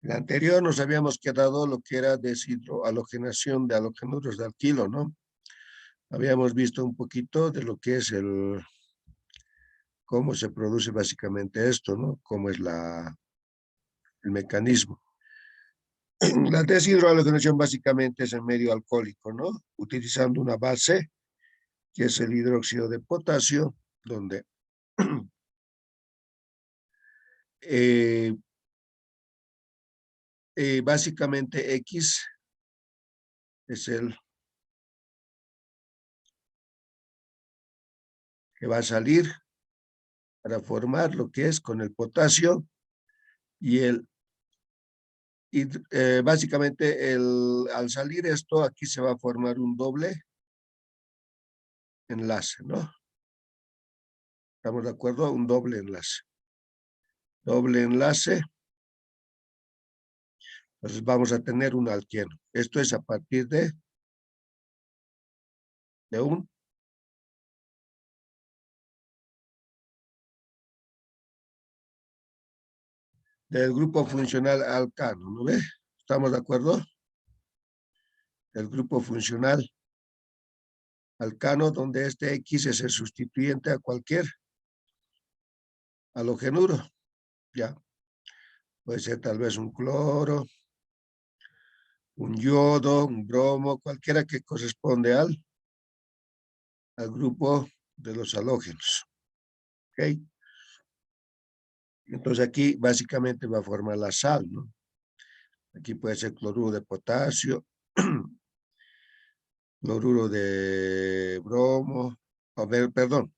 En la anterior nos habíamos quedado lo que era deshidrohalogenación de halogenuros de alquilo, ¿no? Habíamos visto un poquito de lo que es cómo se produce básicamente esto, ¿no? Cómo es el mecanismo. La deshidrohalogenación básicamente es en medio alcohólico, ¿no? Utilizando una base, que es el hidróxido de potasio, donde eh, básicamente X es el que va a salir para formar lo que es con el potasio y básicamente al salir esto, aquí se va a formar un doble enlace, ¿no? ¿Estamos de acuerdo? Un doble enlace. Doble enlace. Entonces vamos a tener un alqueno. Esto es a partir de un del grupo funcional alcano, ¿no ve? ¿Estamos de acuerdo? El grupo funcional alcano, donde este X es el sustituyente a cualquier halogenuro, ya. Puede ser tal vez un cloro, un yodo, un bromo, cualquiera que corresponde al grupo de los halógenos. ¿Ok? Entonces aquí básicamente va a formar la sal, ¿no? Aquí puede ser cloruro de potasio, cloruro de bromo, a ver, perdón,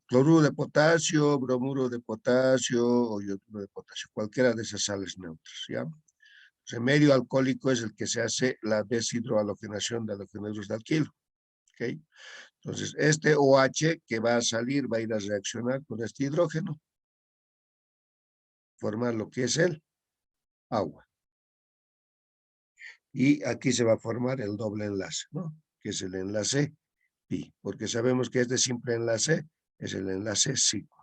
cloruro de potasio, bromuro de potasio o yoduro de potasio, cualquiera de esas sales neutras, ¿ya? El medio alcohólico es el que se hace la deshidrohalogenación de halogenuros de alquilo, ¿ok? Entonces, este OH que va a salir va a ir a reaccionar con este hidrógeno, formar lo que es el agua. Y aquí se va a formar el doble enlace, ¿no? Que es el enlace pi, porque sabemos que este simple enlace es el enlace sigma.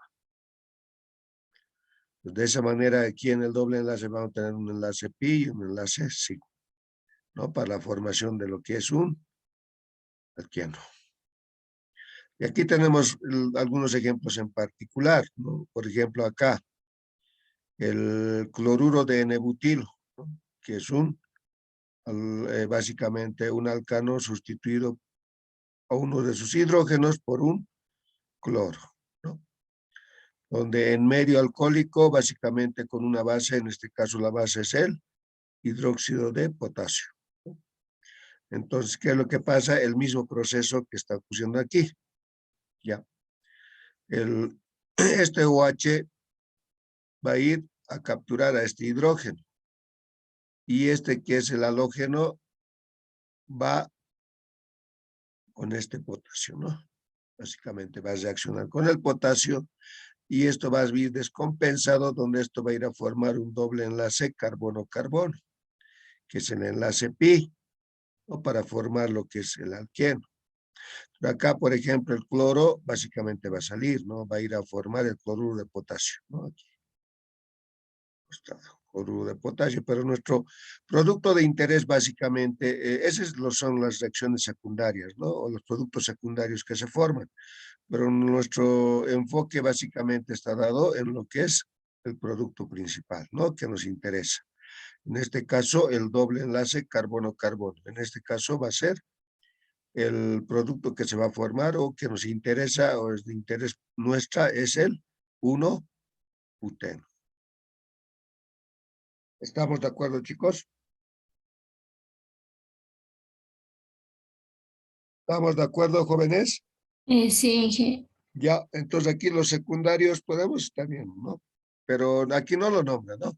Pues de esa manera, aquí en el doble enlace vamos a tener un enlace pi y un enlace sigma, ¿no? Para la formación de lo que es un alqueno. Y aquí tenemos algunos ejemplos en particular, ¿no? Por ejemplo, acá, el cloruro de N-butilo, ¿no? Que es básicamente un alcano sustituido a uno de sus hidrógenos por un cloro, ¿no? Donde en medio alcohólico, básicamente con una base, en este caso la base es el hidróxido de potasio. Entonces, ¿qué es lo que pasa? El mismo proceso que está ocurriendo aquí. Ya. Este OH va a ir a capturar a este hidrógeno. Y este que es el halógeno va con este potasio, ¿no? Básicamente va a reaccionar con el potasio y esto va a ir descompensado, donde esto va a ir a formar un doble enlace carbono-carbono, que es el enlace pi, ¿no? Para formar lo que es el alqueno. Acá, por ejemplo, el cloro básicamente va a salir, ¿no? Va a ir a formar el cloruro de potasio, ¿no? Aquí está, cloruro de potasio, pero nuestro producto de interés básicamente, esas son las reacciones secundarias, ¿no? O los productos secundarios que se forman, pero nuestro enfoque básicamente está dado en lo que es el producto principal, ¿no? Que nos interesa. En este caso, el doble enlace carbono-carbono. En este caso va a ser el producto que se va a formar o que nos interesa o es de interés nuestra es el 1-buteno. ¿Estamos de acuerdo, chicos? ¿Estamos de acuerdo, jóvenes? Sí, Ya, entonces aquí los secundarios podemos también, ¿no? Pero aquí no lo nombran, ¿no?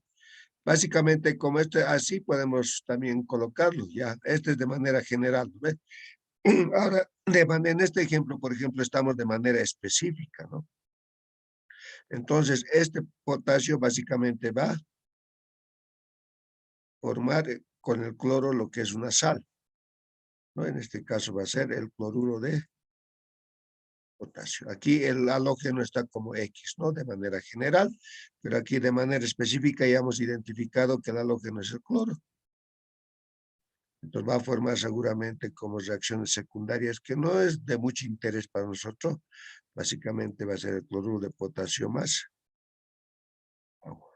Básicamente, como este, así podemos también colocarlo, ya. Este es de manera general, ¿no? Ahora, en este ejemplo, por ejemplo, estamos de manera específica, ¿no? Entonces, este potasio básicamente va a formar con el cloro lo que es una sal, ¿no? En este caso va a ser el cloruro de potasio. Aquí el halógeno está como X, ¿no? De manera general, pero aquí de manera específica ya hemos identificado que el halógeno es el cloro. Entonces va a formar seguramente como reacciones secundarias que no es de mucho interés para nosotros. Básicamente va a ser el cloruro de potasio más agua.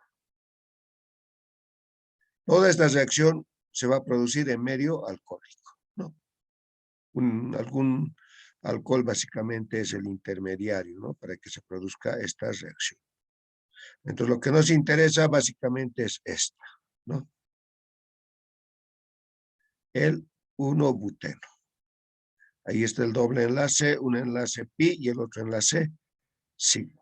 Toda esta reacción se va a producir en medio alcohólico, ¿no? Algún alcohol básicamente es el intermediario, ¿no? Para que se produzca esta reacción. Entonces lo que nos interesa básicamente es esta, ¿no? El 1-buteno. Ahí está el doble enlace, un enlace pi y el otro enlace sigma.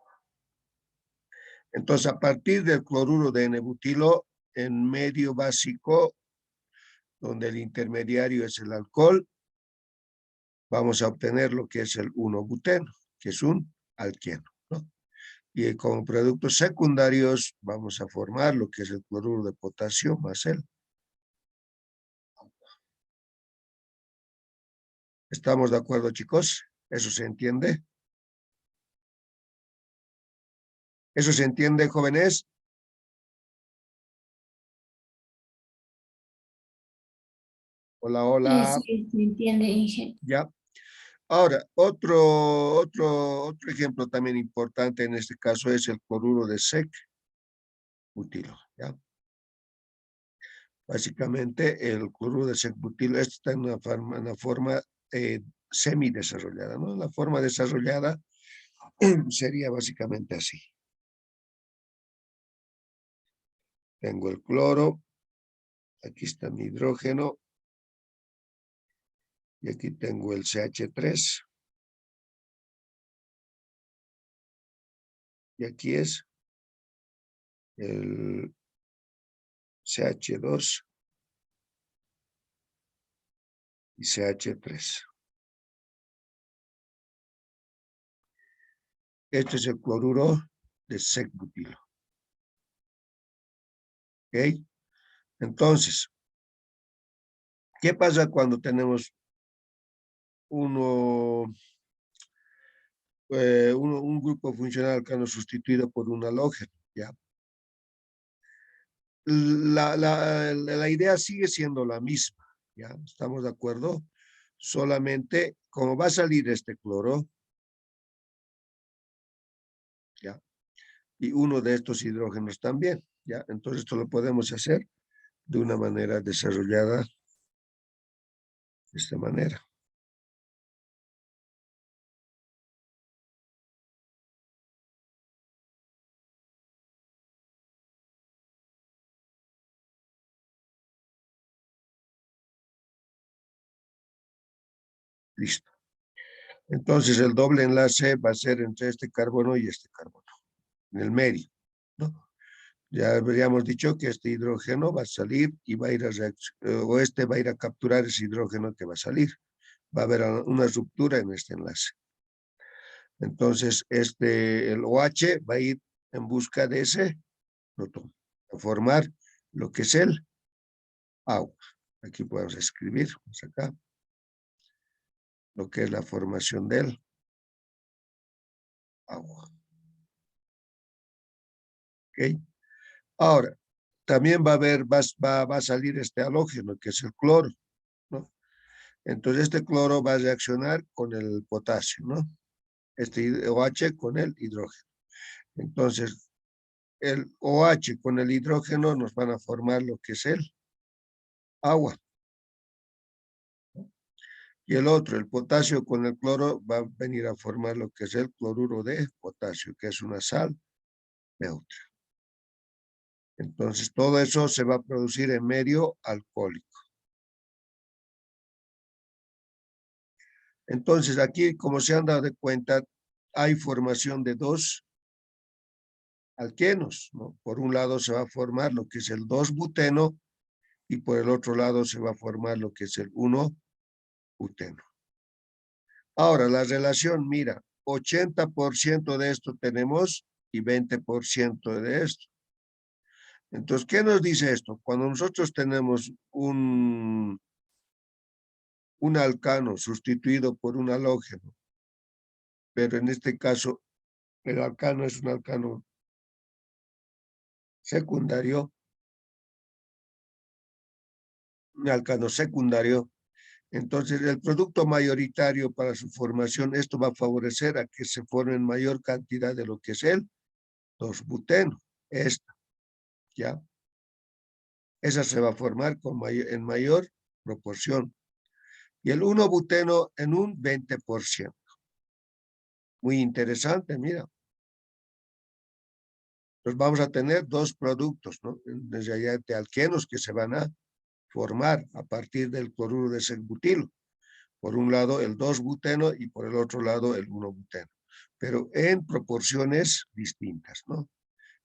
Entonces, a partir del cloruro de N-butilo, en medio básico, donde el intermediario es el alcohol, vamos a obtener lo que es el 1-buteno, que es un alqueno, ¿no? Y como productos secundarios vamos a formar lo que es el cloruro de potasio más el. ¿Estamos de acuerdo, chicos? ¿Eso se entiende? ¿Eso se entiende, jóvenes? Hola, hola. Sí, se entiende, Inge. Ya. Ahora, otro ejemplo también importante en este caso es el cloruro de SEC butilo, ¿ya? Básicamente el cloruro de SEC butilo está en una forma semidesarrollada, ¿no? La forma desarrollada sería básicamente así. Tengo el cloro, aquí está mi hidrógeno, y aquí tengo el CH3, y aquí es el CH2 y CH3. Este es el cloruro de SEC butilo. ¿Ok? Entonces, ¿qué pasa cuando tenemos un grupo funcional alcano sustituido por un halógeno? ¿Ya? La idea sigue siendo la misma, ¿ya? ¿Estamos de acuerdo? Solamente, como va a salir este cloro, ¿ya? Y uno de estos hidrógenos también, ¿ya? Entonces esto lo podemos hacer de una manera desarrollada de esta manera. Listo. Entonces el doble enlace va a ser entre este carbono y este carbono, en el medio, ¿no? Ya habríamos dicho que este hidrógeno va a salir y va a ir a o este va a ir a capturar ese hidrógeno que va a salir. Va a haber una ruptura en este enlace. Entonces, el OH va a ir en busca de ese protón, a formar lo que es el agua. Aquí podemos escribir, vamos acá, lo que es la formación del agua. ¿Ok? Ahora, también va a haber, va a salir este halógeno, que es el cloro, ¿no? Entonces, este cloro va a reaccionar con el potasio, ¿no? Este OH con el hidrógeno. Entonces, el OH con el hidrógeno nos van a formar lo que es el agua. Y el otro, el potasio con el cloro, va a venir a formar lo que es el cloruro de potasio, que es una sal neutra. Entonces, todo eso se va a producir en medio alcohólico. Entonces, aquí, como se han dado de cuenta, hay formación de dos alquenos, ¿no? Por un lado se va a formar lo que es el 2-buteno y por el otro lado se va a formar lo que es el 1-buteno. Ahora, la relación, mira, 80% de esto tenemos y 20% de esto. Entonces, ¿qué nos dice esto? Cuando nosotros tenemos un alcano sustituido por un halógeno, pero en este caso el alcano es un alcano secundario, un alcano secundario. Entonces, el producto mayoritario para su formación, esto va a favorecer a que se forme mayor cantidad de lo que es el 2-buteno. Esta, ¿ya? Esa se va a formar en mayor proporción. Y el 1-buteno en un 20%. Muy interesante, mira. Entonces vamos a tener dos productos, ¿no? Desde allá de alquenos que se van a formar a partir del cloruro de butilo. Por un lado el 2-buteno y por el otro lado el 1-buteno. Pero en proporciones distintas, ¿no?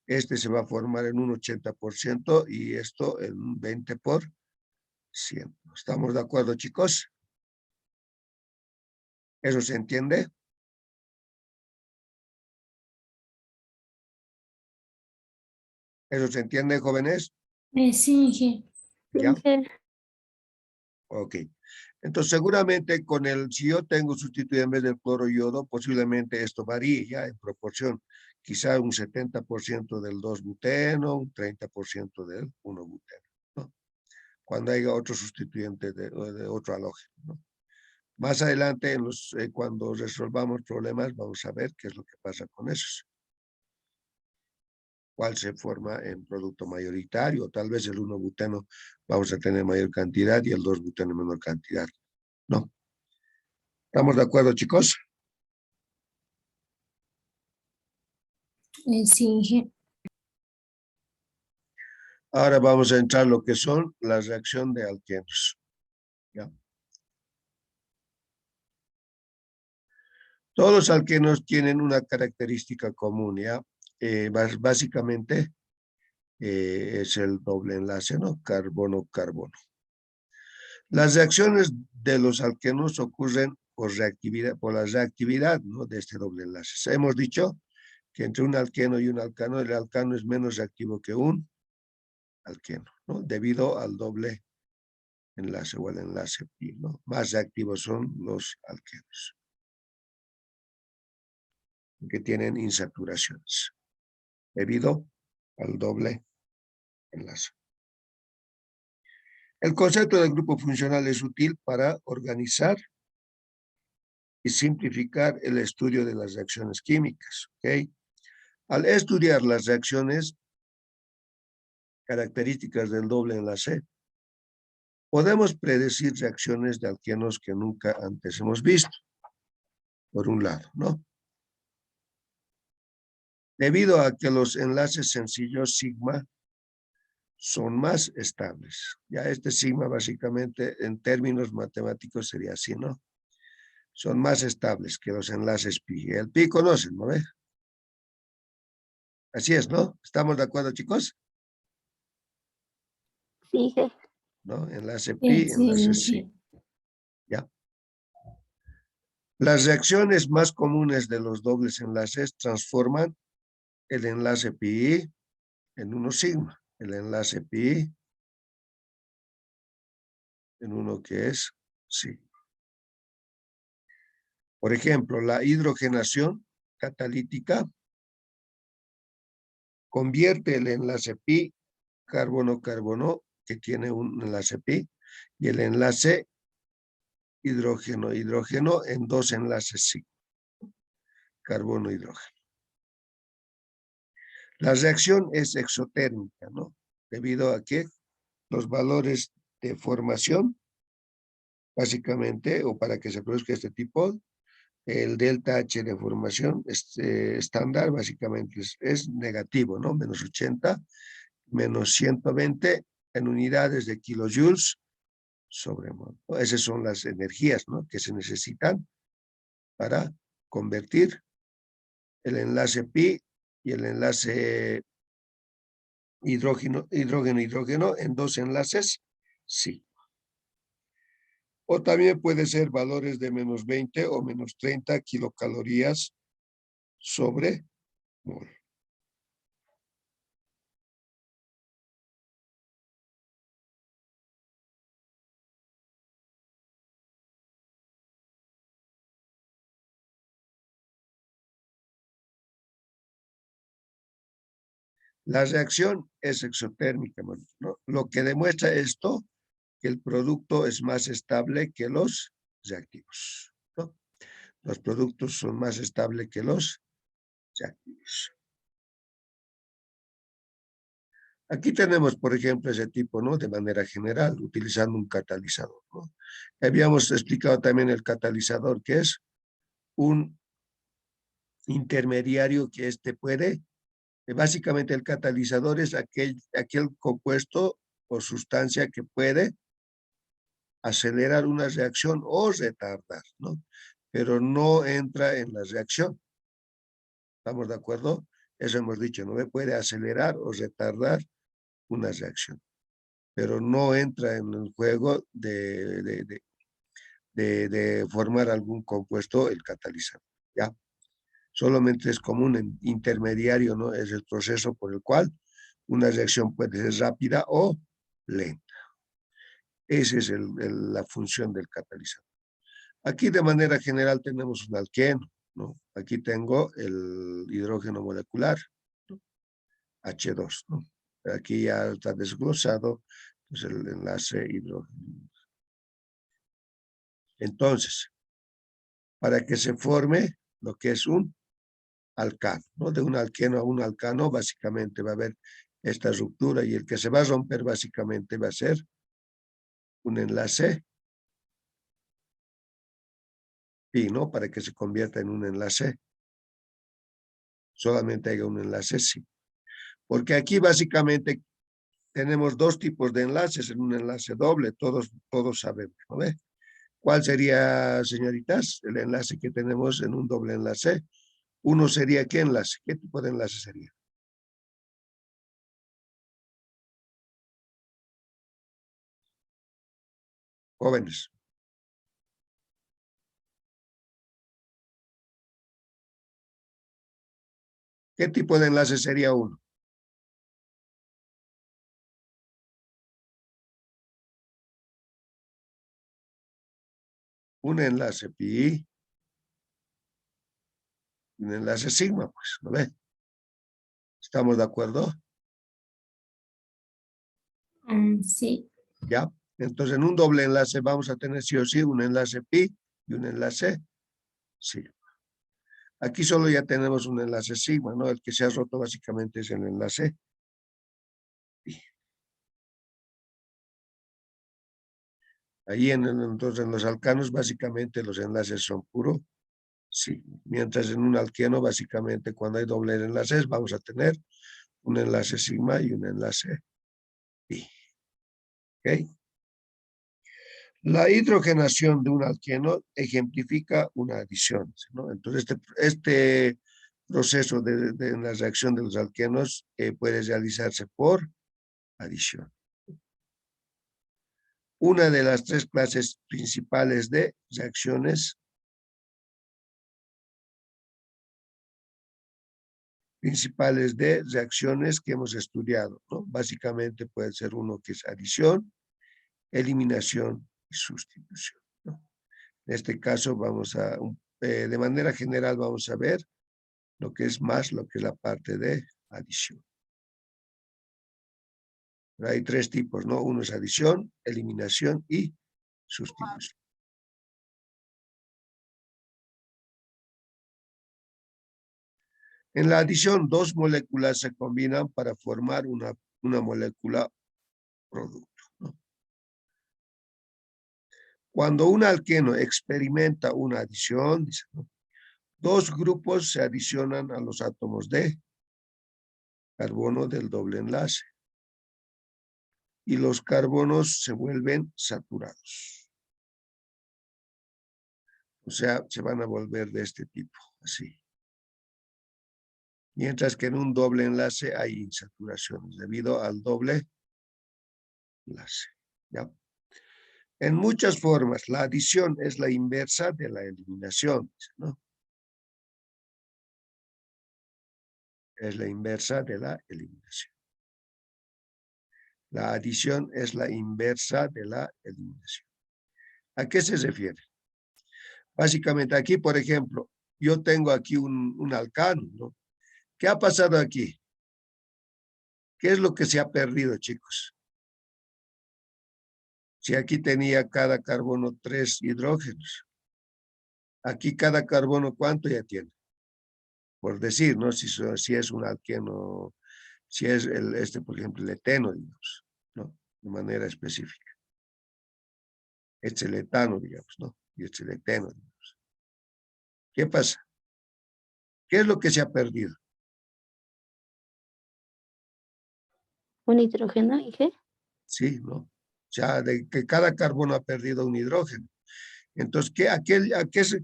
Este se va a formar en un 80% y esto en un 20%. ¿Estamos de acuerdo, chicos? ¿Eso se entiende? ¿Eso se entiende, jóvenes? Sí, Inge. ¿Ya? Ok. Entonces, seguramente si yo tengo sustituido en vez del cloro yodo, posiblemente esto varíe ya en proporción. Quizá un 70% del 2-buteno, un 30% del 1-buteno, ¿no? Cuando haya otro sustituyente de otro halógeno, ¿no? Más adelante, cuando resolvamos problemas, vamos a ver qué es lo que pasa con esos. Cuál se forma en producto mayoritario, tal vez el 1-buteno vamos a tener mayor cantidad y el 2-buteno menor cantidad. No. ¿Estamos de acuerdo, chicos? Sí, Inge. Ahora vamos a entrar lo que son la reacción de alquenos. ¿Ya? Todos los alquenos tienen una característica común, ¿ya? Básicamente es el doble enlace, ¿no? Carbono-carbono. Las reacciones de los alquenos ocurren por la reactividad, ¿no? De este doble enlace. Hemos dicho que entre un alqueno y un alcano, el alcano es menos reactivo que un alqueno, ¿no? Debido al doble enlace o el enlace pi, ¿no? Más reactivos son los alquenos, que tienen insaturaciones, debido al doble enlace. El concepto del grupo funcional es útil para organizar y simplificar el estudio de las reacciones químicas, ¿ok? Al estudiar las reacciones características del doble enlace, podemos predecir reacciones de alquenos que nunca antes hemos visto, por un lado, ¿no? Debido a que los enlaces sencillos sigma son más estables. Ya este sigma básicamente en términos matemáticos sería así, ¿no? Son más estables que los enlaces pi. El pi conocen, ¿no ve? Así es, ¿no? ¿Estamos de acuerdo, chicos? Sí, Inge. ¿No? Enlace pi, Sí, enlace Inge. sí. ¿Ya? Las reacciones más comunes de los dobles enlaces transforman el enlace pi en uno sigma. El enlace pi en uno que es sigma. Por ejemplo, la hidrogenación catalítica convierte el enlace pi carbono-carbono, que tiene un enlace pi, y el enlace hidrógeno-hidrógeno en dos enlaces sigma, carbono-hidrógeno. La reacción es exotérmica, ¿no? Debido a que los valores de formación, básicamente, o para que se produzca este tipo, el delta H de formación estándar básicamente es negativo, ¿no? Menos 80, menos 120 en unidades de kilojoules sobre mol. Esas son las energías, ¿no? Que se necesitan para convertir el enlace pi y el enlace hidrógeno en dos enlaces, sí. O también puede ser valores de menos 20 o menos 30 kilocalorías sobre mol. La reacción es exotérmica, ¿no? Lo que demuestra esto, que el producto es más estable que los reactivos, ¿no? Los productos son más estables que los reactivos. Aquí tenemos, por ejemplo, ese tipo, ¿no? De manera general, utilizando un catalizador, ¿no? Habíamos explicado también el catalizador, que es un intermediario que puede, básicamente el catalizador es aquel compuesto o sustancia que puede acelerar una reacción o retardar, ¿no? Pero no entra en la reacción. ¿Estamos de acuerdo? Eso hemos dicho, no puede acelerar o retardar una reacción, pero no entra en el juego de formar algún compuesto el catalizador, ¿ya? Solamente es como un intermediario, ¿no? Es el proceso por el cual una reacción puede ser rápida o lenta. Esa es la función del catalizador. Aquí de manera general tenemos un alqueno, ¿no? Aquí tengo el hidrógeno molecular, ¿no? H2, ¿no? Aquí ya está desglosado pues, el enlace hidrógeno. Entonces, para que se forme lo que es un alcano, ¿no? De un alqueno a un alcano, básicamente va a haber esta ruptura y el que se va a romper básicamente va a ser un enlace pi, ¿no? Para que se convierta en un enlace, solamente haya un enlace sí. Porque aquí básicamente tenemos dos tipos de enlaces en un enlace doble, todos sabemos, ¿no ve? ¿Cuál sería, señoritas, el enlace que tenemos en un doble enlace? Uno sería, ¿qué enlace? ¿Qué tipo de enlace sería? Jóvenes. ¿Qué tipo de enlace sería uno? Un enlace pi, un enlace sigma, pues, ¿no ve? ¿Estamos de acuerdo? Sí. ¿Ya? Entonces, en un doble enlace vamos a tener sí o sí un enlace pi y un enlace sigma. Aquí solo ya tenemos un enlace sigma, ¿no? El que se ha roto básicamente es el enlace pi. Ahí entonces en los alcanos básicamente los enlaces son puro sigma. Mientras en un alqueno básicamente cuando hay doble enlaces vamos a tener un enlace sigma y un enlace pi. ¿Ok? La hidrogenación de un alqueno ejemplifica una adición, ¿no? Entonces, este proceso de la reacción de los alquenos puede realizarse por adición. Una de las tres clases principales de reacciones que hemos estudiado, ¿no? Básicamente puede ser uno que es adición, eliminación y sustitución, ¿no? En este caso de manera general vamos a ver lo que es más lo que es la parte de adición. Pero hay tres tipos, ¿no? Uno es adición, eliminación y sustitución. En la adición, dos moléculas se combinan para formar una molécula producto, ¿no? Cuando un alqueno experimenta una adición, dice, ¿no? Dos grupos se adicionan a los átomos de carbono del doble enlace y los carbonos se vuelven saturados. O sea, se van a volver de este tipo, así. Mientras que en un doble enlace hay insaturaciones debido al doble enlace, ¿ya? En muchas formas, la adición es la inversa de la eliminación, ¿no? Es la inversa de la eliminación. La adición es la inversa de la eliminación. ¿A qué se refiere? Básicamente aquí, por ejemplo, yo tengo aquí un alcano, ¿no? ¿Qué ha pasado aquí? ¿Qué es lo que se ha perdido, chicos? Si aquí tenía cada carbono 3 hidrógenos. Aquí cada carbono, ¿cuánto ya tiene? Por decir, ¿no? Si es un alqueno, si es por ejemplo, el eteno, digamos, ¿no? De manera específica. Este es el etano, digamos, ¿no? Y este es el eteno, digamos. ¿Qué pasa? ¿Qué es lo que se ha perdido? Un nitrógeno, dije. Sí, ¿no? O sea, de que cada carbono ha perdido un hidrógeno. Entonces, ¿qué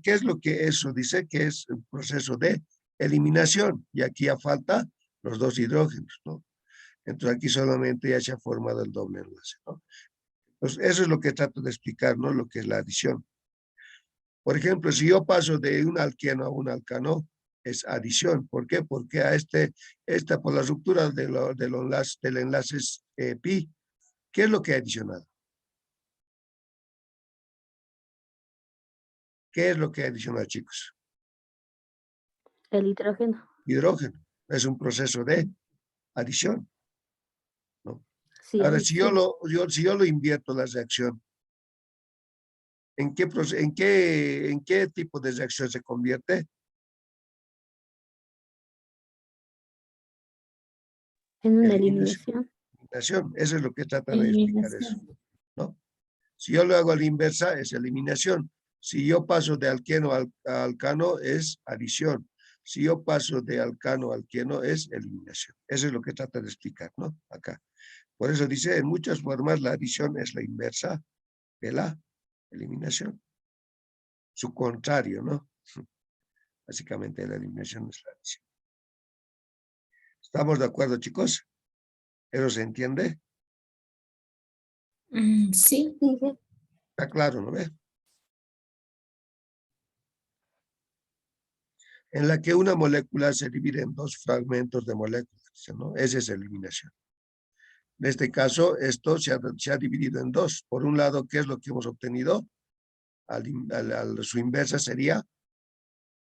es lo que eso dice? Que es un proceso de eliminación. Y aquí ya falta los dos hidrógenos, ¿no? Entonces, aquí solamente ya se ha formado el doble enlace, ¿no? Entonces, eso es lo que trato de explicar, ¿no? Lo que es la adición. Por ejemplo, si yo paso de un alqueno a un alcano, es adición. ¿Por qué? Porque a por la ruptura del enlace pi, ¿qué es lo que he adicionado? ¿Qué es lo que he adicionado, chicos? El hidrógeno. Hidrógeno. Es un proceso de adición, ¿no? Sí, Ahora, si adición. si yo lo invierto la reacción, ¿en qué tipo de reacción se convierte? En una Eliminación. eliminación. Eliminación. Eso es lo que trata de explicar eso, Eliminación. ¿no? Si yo lo hago a la inversa, es eliminación. Si yo paso de alqueno a alcano, es adición. Si yo paso de alcano a alqueno, es eliminación. Eso es lo que trata de explicar, ¿no? Acá. Por eso dice, en muchas formas la adición es la inversa de la eliminación. Su contrario, ¿no? Básicamente la eliminación es la adición. ¿Estamos de acuerdo, chicos? ¿Eso se entiende? Sí. Dije. Está claro, ¿no ve? En la que una molécula se divide en dos fragmentos de moléculas, ¿no? Esa es eliminación. En este caso, esto se ha dividido en dos. Por un lado, ¿qué es lo que hemos obtenido? Su inversa sería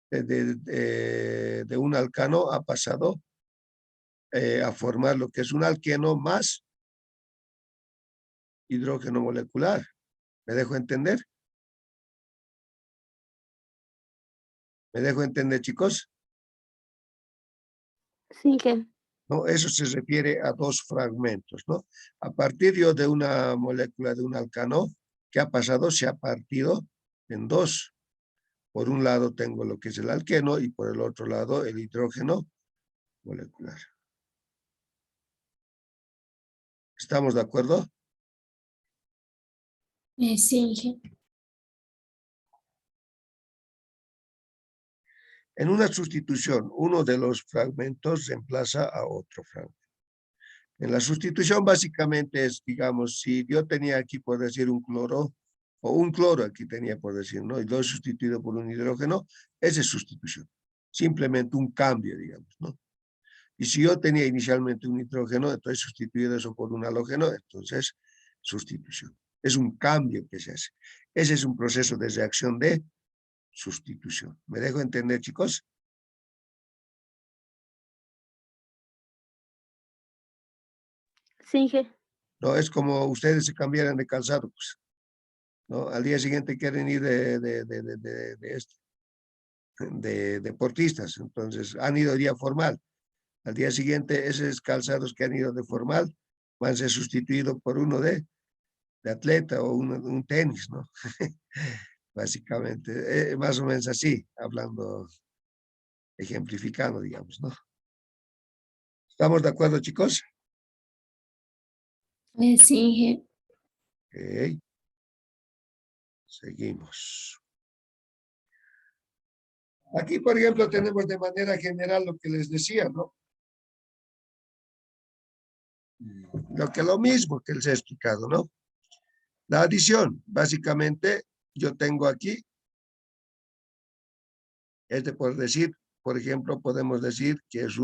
de un alcano ha pasado a formar lo que es un alqueno más hidrógeno molecular. ¿Me dejo entender? ¿Me dejo entender, chicos? Sí, que. ¿No? Eso se refiere a dos fragmentos, ¿no? A partir de una molécula de un alcano, ¿qué ha pasado? Se ha partido en dos. Por un lado tengo lo que es el alqueno y por el otro lado el hidrógeno molecular. ¿Estamos de acuerdo? Sí. En una sustitución, uno de los fragmentos reemplaza a otro fragmento. En la sustitución básicamente es, digamos, si yo tenía aquí por decir un cloro, o un cloro aquí tenía por decir, ¿no? Y lo he sustituido por un hidrógeno, esa es sustitución. Simplemente un cambio, digamos, ¿no? Y si yo tenía inicialmente un nitrógeno, entonces sustituido eso por un halógeno, entonces sustitución. Es un cambio que se hace. Ese es un proceso de reacción de sustitución. ¿Me dejo entender, chicos? Sí, que. No es como ustedes se cambiaran de calzado, pues, ¿no? Al día siguiente quieren ir de deportistas, entonces han ido día formal. Al día siguiente, esos calzados que han ido de formal van a ser sustituidos por uno de atleta o un tenis, ¿no? Básicamente, más o menos así, hablando, ejemplificando, digamos, ¿no? ¿Estamos de acuerdo, chicos? Sí. Ok, seguimos. Aquí, por ejemplo, tenemos de manera general lo que les decía, ¿no? Lo mismo que les he explicado, ¿no? La adición, básicamente, yo tengo aquí, por decir, por ejemplo, podemos decir que es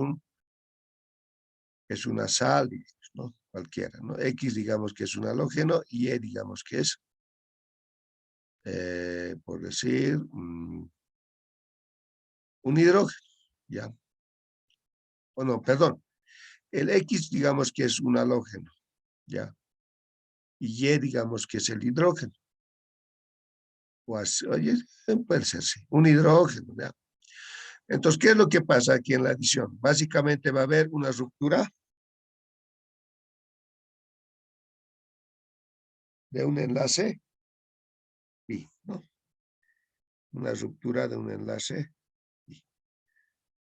una sal, ¿no? Cualquiera, ¿no? X digamos que es un halógeno y E digamos que es, por decir, un hidrógeno, ¿ya? O no, perdón. El X, digamos que es un halógeno, ¿ya? Y Y, digamos que es el hidrógeno. O así, oye, puede ser, sí, un hidrógeno, ¿ya? Entonces, ¿qué es lo que pasa aquí en la adición? Básicamente va a haber una ruptura de un enlace pi, ¿no? Una ruptura de un enlace pi.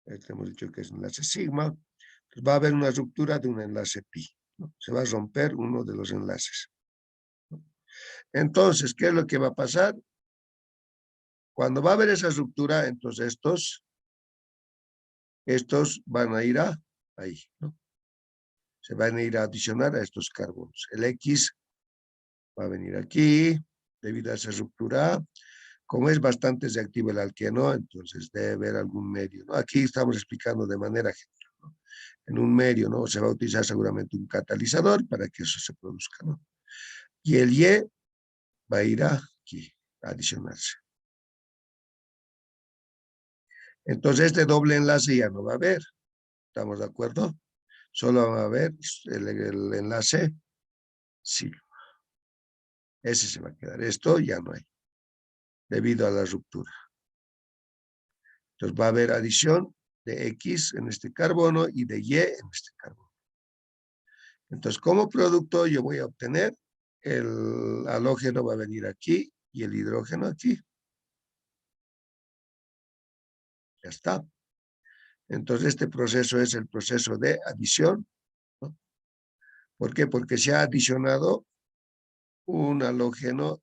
Este hemos dicho que es un enlace sigma. Entonces va a haber una ruptura de un enlace pi, ¿no? Se va a romper uno de los enlaces, ¿no? Entonces, ¿qué es lo que va a pasar? Cuando va a haber esa ruptura, entonces estos van a ir ahí, ¿no? Se van a ir a adicionar a estos carbonos. El X va a venir aquí, debido a esa ruptura. Como es bastante reactivo el alqueno, entonces debe haber algún medio, ¿no? Aquí estamos explicando de manera general, ¿no? En un medio, ¿no? Se va a utilizar seguramente un catalizador para que eso se produzca, ¿no? Y el Y va a ir aquí, a adicionarse. Entonces este doble enlace ya no va a haber, ¿estamos de acuerdo? Solo va a haber el enlace sí. Ese se va a quedar, esto ya no hay, debido a la ruptura. Entonces va a haber adición de X en este carbono y de Y en este carbono. Entonces, como producto yo voy a obtener el halógeno va a venir aquí y el hidrógeno aquí. Ya está. Entonces, este proceso es el proceso de adición, ¿no? ¿Por qué? Porque se ha adicionado un halógeno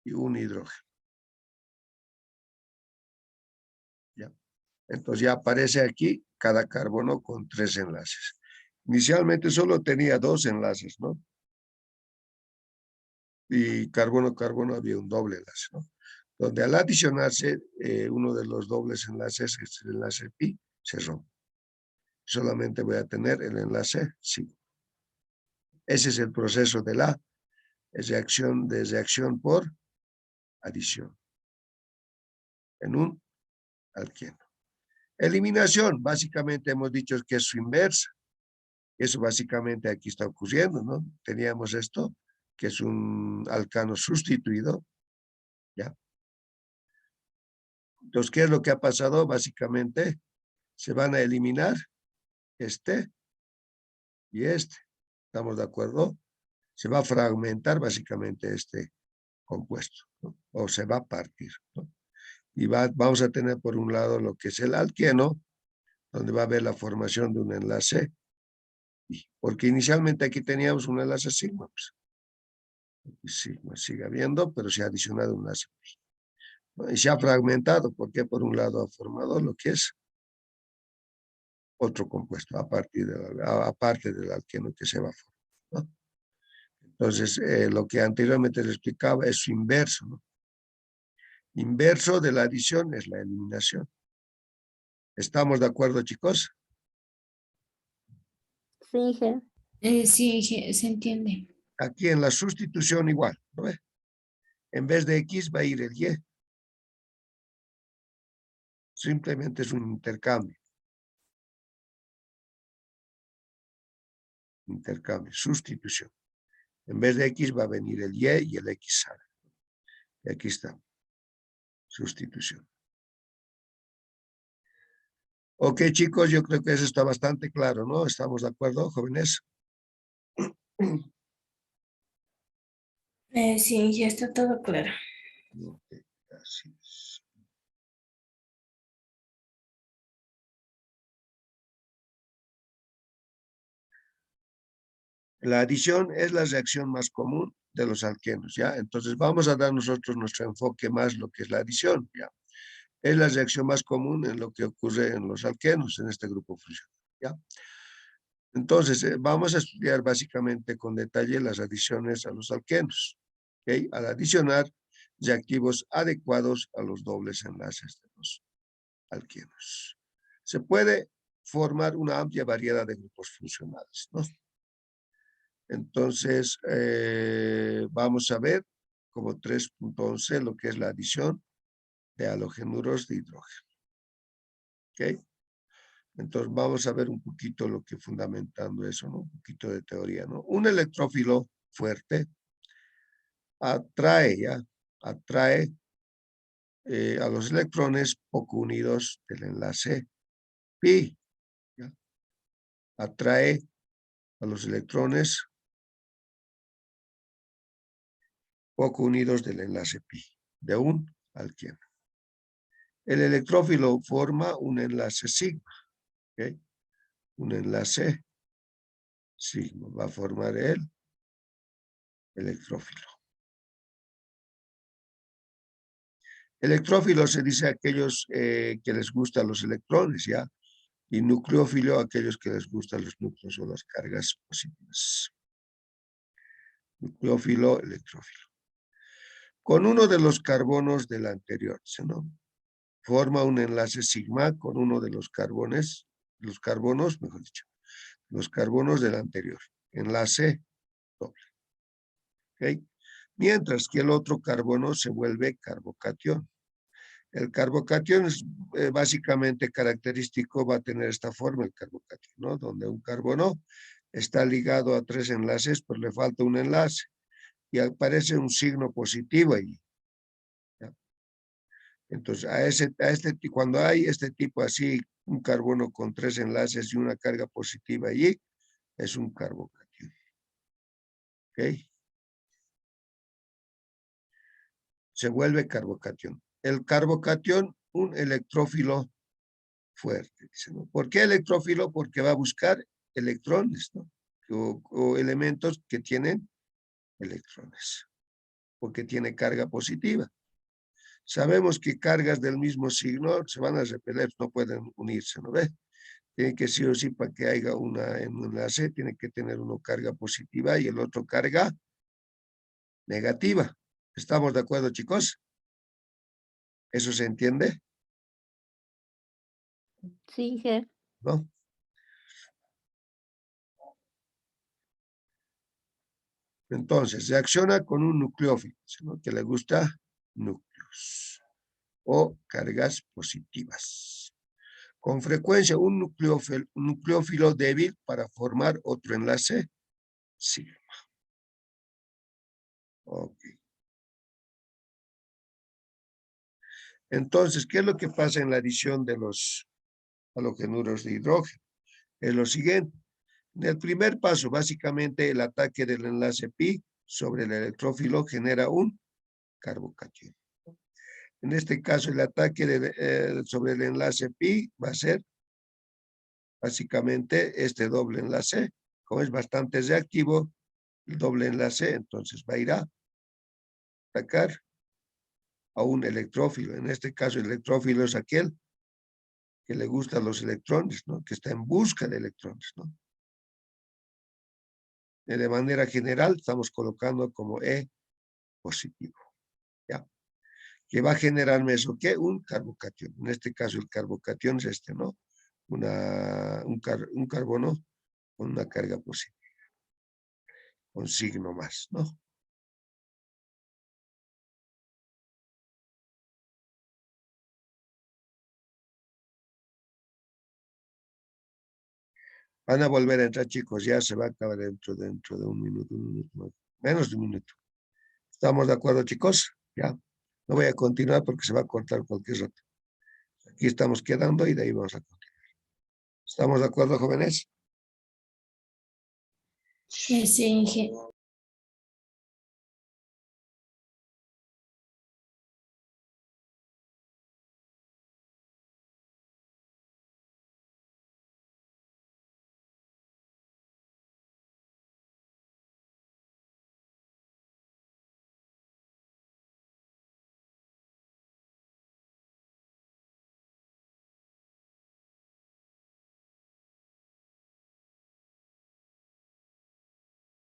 y un hidrógeno. ¿Ya? Entonces ya aparece aquí cada carbono con 3 enlaces. Inicialmente solo tenía 2 enlaces, ¿no? Y carbono-carbono había un doble enlace, ¿no? Donde al adicionarse uno de los dobles enlaces, que es el enlace pi, se rompe. Solamente voy a tener el enlace sí. Ese es el proceso de la reacción por adición en un alqueno. Eliminación, básicamente hemos dicho que es su inversa. Eso básicamente aquí está ocurriendo, ¿no? Teníamos esto, que es un alcano sustituido, ¿ya? Entonces, ¿qué es lo que ha pasado? Básicamente, se van a eliminar este y este. ¿Estamos de acuerdo? Se va a fragmentar básicamente este compuesto, ¿no? O se va a partir, ¿no? Y vamos a tener por un lado lo que es el alqueno, donde va a haber la formación de un enlace, porque inicialmente aquí teníamos un enlace sigma, pues. Sigma sigue habiendo, pero se ha adicionado un enlace, ¿no? Y se ha fragmentado, porque por un lado ha formado lo que es otro compuesto, aparte del alqueno que se va a formar, ¿no? Entonces, lo que anteriormente les explicaba es su inverso, ¿no? Inverso de la adición es la eliminación. ¿Estamos de acuerdo, chicos? Sí, Inge. Sí, se entiende. Aquí en la sustitución igual, ¿no ve? En vez de X va a ir el Y. Simplemente es un intercambio. Intercambio, sustitución. En vez de X va a venir el Y y el X sale. Y aquí está. Sustitución. Ok, chicos, yo creo que eso está bastante claro, ¿no? ¿Estamos de acuerdo, jóvenes? Sí, ya está todo claro. Ok, así es. La adición es la reacción más común de los alquenos, ¿ya? Entonces vamos a dar nosotros nuestro enfoque más lo que es la adición, ¿ya? Es la reacción más común en lo que ocurre en los alquenos, en este grupo funcional, ¿ya? Entonces, vamos a estudiar básicamente con detalle las adiciones a los alquenos, ¿ok? Al adicionar reactivos adecuados a los dobles enlaces de los alquenos. Se puede formar una amplia variedad de grupos funcionales, ¿no? Entonces, vamos a ver como 3.11 lo que es la adición de halogenuros de hidrógeno. ¿Ok? Entonces vamos a ver un poquito lo que fundamentando eso, ¿no? Un poquito de teoría, ¿no? Un electrófilo fuerte atrae a los electrones poco unidos del enlace pi, ¿ya? Atrae a los electrones poco unidos del enlace pi, de un alqueno. El electrófilo forma un enlace sigma, ¿ok? Un enlace sigma va a formar el electrófilo. Electrófilo se dice a aquellos que les gustan los electrones, ¿ya? Y nucleófilo a aquellos que les gustan los núcleos o las cargas positivas. Nucleófilo, electrófilo. Con uno de los carbonos del anterior, ¿no? Forma un enlace sigma con uno de los carbonos, mejor dicho, los carbonos del anterior. Enlace doble. ¿Ok? Mientras que el otro carbono se vuelve carbocatión. El carbocatión es básicamente característico, va a tener esta forma el carbocatión, ¿no? Donde un carbono está ligado a 3 enlaces, pero le falta un enlace y aparece un signo positivo allí. ¿Ya? Entonces, cuando hay este tipo así, un carbono con 3 enlaces y una carga positiva allí, es un carbocatión. ¿Ok? Se vuelve carbocatión. El carbocatión, un electrófilo fuerte. Dice, ¿no? ¿Por qué electrófilo? Porque va a buscar electrones, ¿no? O elementos que tienen electrones, porque tiene carga positiva. Sabemos que cargas del mismo signo se van a repeler, no pueden unirse, ¿no ve? Tiene que sí o sí, para que haya un enlace, tiene que tener uno carga positiva y el otro carga negativa. ¿Estamos de acuerdo, chicos? ¿Eso se entiende? Sí, Inge. ¿No? Entonces, reacciona con un nucleófilo, ¿no? Que le gusta núcleos o cargas positivas. Con frecuencia, un nucleófilo débil para formar otro enlace sigma. Ok. Entonces, ¿qué es lo que pasa en la adición de los halogenuros de hidrógeno? Es lo siguiente. En el primer paso, básicamente, el ataque del enlace pi sobre el electrófilo genera un carbocatión. En este caso, el ataque sobre el enlace pi va a ser básicamente este doble enlace. Como es bastante reactivo, el doble enlace, entonces va a ir a atacar a un electrófilo. En este caso, el electrófilo es aquel que le gustan los electrones, ¿no? Que está en busca de electrones, ¿no? De manera general, estamos colocando como E positivo, ¿ya? Que va a generarme eso, ¿qué? Un carbocatión. En este caso, el carbocatión es este, ¿no? Un carbono con una carga positiva, con signo más, ¿no? Van a volver a entrar, chicos, ya se va a acabar dentro de un minuto, menos de un minuto. ¿Estamos de acuerdo, chicos? Ya. No voy a continuar porque se va a cortar cualquier rato. Aquí estamos quedando y de ahí vamos a continuar. ¿Estamos de acuerdo, jóvenes? Sí, Inge.